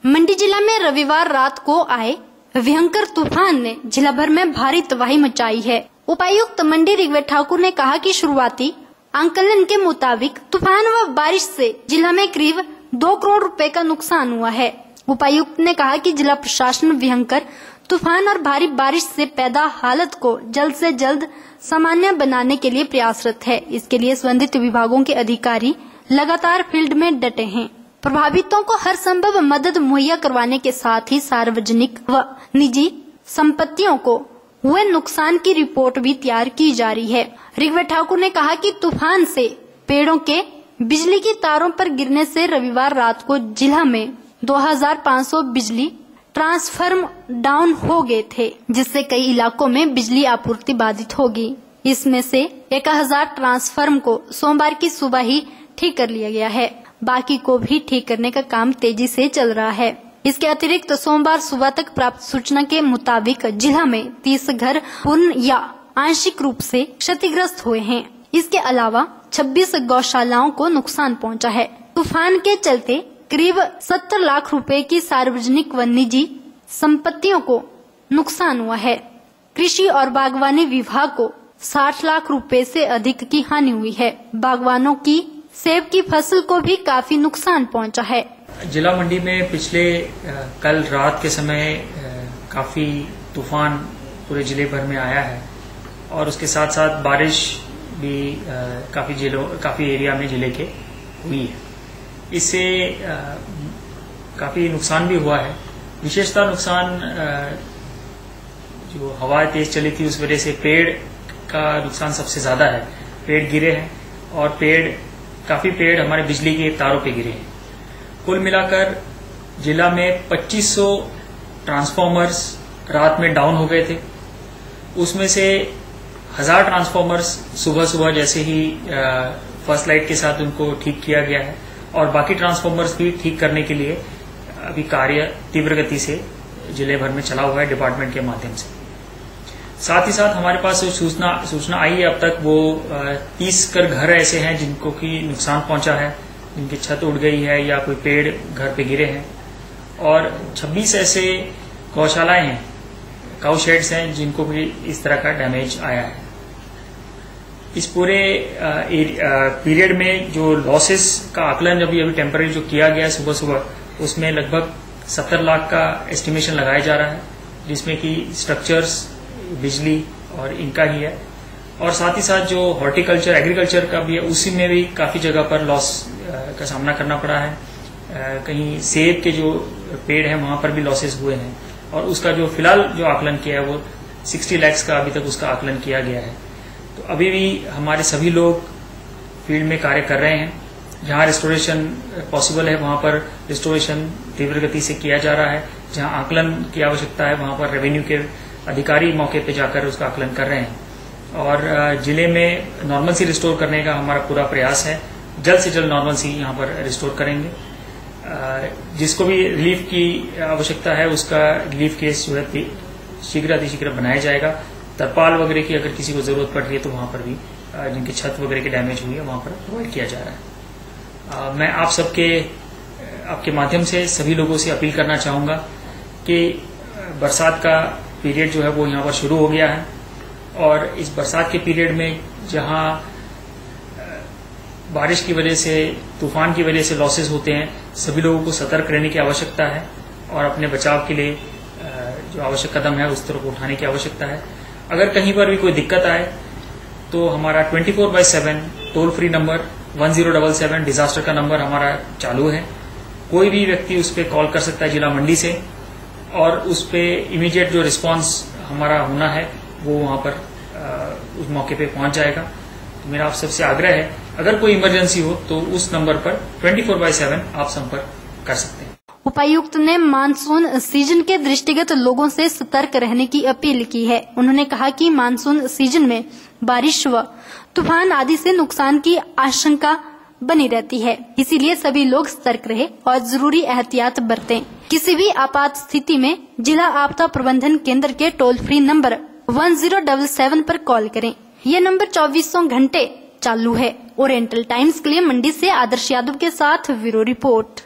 मंडी जिला में रविवार रात को आए भयंकर तूफान ने जिला भर में भारी तबाही मचाई है। उपायुक्त मंडी ऋग्वेद ठाकुर ने कहा कि शुरुआती आंकलन के मुताबिक तूफान व बारिश से जिला में करीब 2 करोड़ रुपए का नुकसान हुआ है। उपायुक्त ने कहा कि जिला प्रशासन भयंकर तूफान और भारी बारिश से पैदा हालत को जल्द से जल्द सामान्य बनाने के लिए प्रयासरत है। इसके लिए संबंधित विभागों के अधिकारी लगातार फील्ड में डटे हैं। प्रभावितों को हर संभव मदद मुहैया करवाने के साथ ही सार्वजनिक व निजी संपत्तियों को हुए नुकसान की रिपोर्ट भी तैयार की जा रही है। ऋग्वेद ठाकुर ने कहा कि तूफान से पेड़ों के बिजली की तारों पर गिरने से रविवार रात को जिला में 2500 बिजली ट्रांसफार्मर डाउन हो गए थे, जिससे कई इलाकों में बिजली आपूर्ति बाधित होगी। इसमें से 1000 ट्रांसफार्मर को सोमवार की सुबह ही ठीक कर लिया गया है। बाकी को भी ठीक करने का काम तेजी से चल रहा है। इसके अतिरिक्त सोमवार सुबह तक प्राप्त सूचना के मुताबिक जिला में 30 घर पूर्ण या आंशिक रूप से क्षतिग्रस्त हुए हैं। इसके अलावा 26 गौशालाओं को नुकसान पहुंचा है। तूफान के चलते करीब 70 लाख रुपए की सार्वजनिक व निजी संपत्तियों को नुकसान हुआ है। कृषि और बागवानी विभाग को 60 लाख रुपए से अधिक की हानि हुई है। बागवानों की सेब की फसल को भी काफी नुकसान पहुंचा है। जिला मंडी में पिछले कल रात के समय काफी तूफान पूरे जिले भर में आया है और उसके साथ साथ बारिश भी काफी एरिया में जिले के हुई है। इससे काफी नुकसान भी हुआ है। विशेषतः नुकसान जो हवा तेज चली थी उस वजह से पेड़ का नुकसान सबसे ज्यादा है। पेड़ गिरे हैं और काफी पेड़ हमारे बिजली के तारों पे गिरे हैं। कुल मिलाकर जिला में 2500 ट्रांसफार्मर्स रात में डाउन हो गए थे। उसमें से 1000 ट्रांसफार्मर्स सुबह जैसे ही फर्स्ट लाइट के साथ उनको ठीक किया गया है और बाकी ट्रांसफार्मर्स भी ठीक करने के लिए अभी कार्य तीव्र गति से जिले भर में चला हुआ है डिपार्टमेंट के माध्यम से। साथ ही साथ हमारे पास सूचना आई है अब तक वो 30 कर घर ऐसे हैं जिनको की नुकसान पहुंचा है, जिनकी छत उड़ गई है या कोई पेड़ घर पे गिरे हैं और 26 ऐसे गौशालाएं हैं, काउ शेड्स हैं जिनको भी इस तरह का डैमेज आया है। इस पूरे पीरियड में जो लॉसेस का आकलन अभी टेम्पररी जो किया गया है सुबह उसमें लगभग 70 लाख का एस्टिमेशन लगाया जा रहा है, जिसमें कि स्ट्रक्चर्स, बिजली और इनका ही है और साथ ही साथ जो हॉर्टिकल्चर एग्रीकल्चर का भी है उसी में भी काफी जगह पर लॉस का सामना करना पड़ा है। कहीं सेब के जो पेड़ हैं वहां पर भी लॉसेस हुए हैं और उसका जो फिलहाल जो आकलन किया है वो 60 लाख का अभी तक उसका आकलन किया गया है। तो अभी भी हमारे सभी लोग फील्ड में कार्य कर रहे हैं। जहां रिस्टोरेशन पॉसिबल है वहां पर रिस्टोरेशन तीव्र गति से किया जा रहा है। जहां आकलन की आवश्यकता है वहां पर रेवेन्यू के अधिकारी मौके पे जाकर उसका आकलन कर रहे हैं और जिले में नॉर्मलसी रिस्टोर करने का हमारा पूरा प्रयास है। जल्द से जल्द नॉर्मलसी यहाँ पर रिस्टोर करेंगे। जिसको भी रिलीफ की आवश्यकता है उसका रिलीफ केस जो है शीघ्र अतिशीघ्र बनाया जाएगा। तरपाल वगैरह की अगर किसी को जरूरत पड़ रही है तो वहां पर भी जिनकी छत वगैरह की डैमेज हुई है वहां पर प्रोवाइड किया जा रहा है। मैं आपके माध्यम से सभी लोगों से अपील करना चाहूंगा कि बरसात का पीरियड जो है वो यहाँ पर शुरू हो गया है और इस बरसात के पीरियड में जहाँ बारिश की वजह से, तूफान की वजह से लॉसेस होते हैं, सभी लोगों को सतर्क रहने की आवश्यकता है और अपने बचाव के लिए जो आवश्यक कदम है उस तरफ उठाने की आवश्यकता है। अगर कहीं पर भी कोई दिक्कत आए तो हमारा 24/7 टोल फ्री नंबर 1077 डिजास्टर का नंबर हमारा चालू है। कोई भी व्यक्ति उस पर कॉल कर सकता है जिला मंडी से और उस पे इमीडिएट जो रिस्पांस हमारा होना है वो वहां पर उस मौके पे पहुंच जाएगा। तो मेरा आप सबसे आग्रह है अगर कोई इमरजेंसी हो तो उस नंबर पर 24/7 आप संपर्क कर सकते हैं। उपायुक्त ने मानसून सीजन के दृष्टिगत लोगों से सतर्क रहने की अपील की है। उन्होंने कहा कि मानसून सीजन में बारिश व तूफान आदि से नुकसान की आशंका बनी रहती है, इसीलिए सभी लोग सतर्क रहे और जरूरी एहतियात बरतें। किसी भी आपात स्थिति में जिला आपदा प्रबंधन केंद्र के टोल फ्री नंबर 1077 पर कॉल करें। ये नंबर 24 घंटे चालू है। ओरिएंटल टाइम्स के लिए मंडी से आदर्श यादव के साथ ब्यूरो रिपोर्ट।